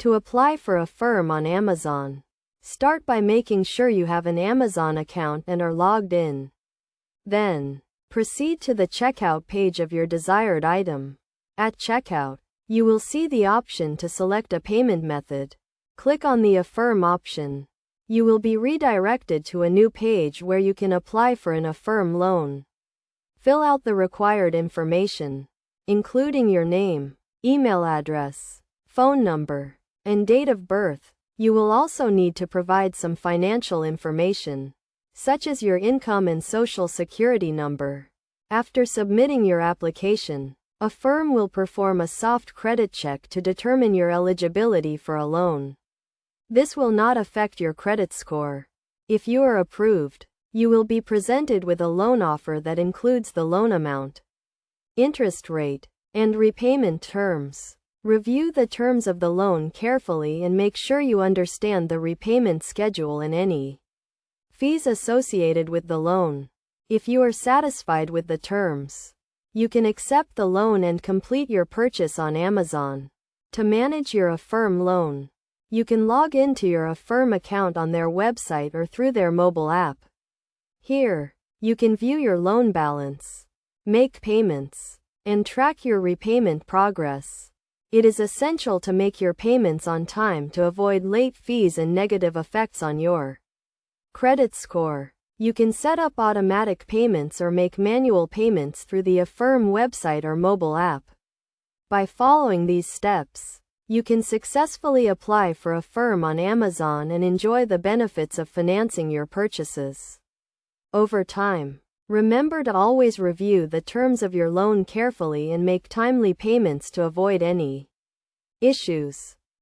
To apply for Affirm on Amazon, start by making sure you have an Amazon account and are logged in. Then, proceed to the checkout page of your desired item. At checkout, you will see the option to select a payment method. Click on the Affirm option. You will be redirected to a new page where you can apply for an Affirm loan. Fill out the required information, including your name, email address, phone number, and date of birth. You will also need to provide some financial information, such as your income and social security number. After submitting your application, Affirm will perform a soft credit check to determine your eligibility for a loan. This will not affect your credit score. If you are approved, you will be presented with a loan offer that includes the loan amount, interest rate, and repayment terms. Review the terms of the loan carefully and make sure you understand the repayment schedule and any fees associated with the loan. If you are satisfied with the terms, you can accept the loan and complete your purchase on Amazon. To manage your Affirm loan, you can log into your Affirm account on their website or through their mobile app. Here, you can view your loan balance, make payments, and track your repayment progress. It is essential to make your payments on time to avoid late fees and negative effects on your credit score. You can set up automatic payments or make manual payments through the Affirm website or mobile app. By following these steps, you can successfully apply for Affirm on Amazon and enjoy the benefits of financing your purchases. Over time, remember to always review the terms of your loan carefully and make timely payments to avoid any issues.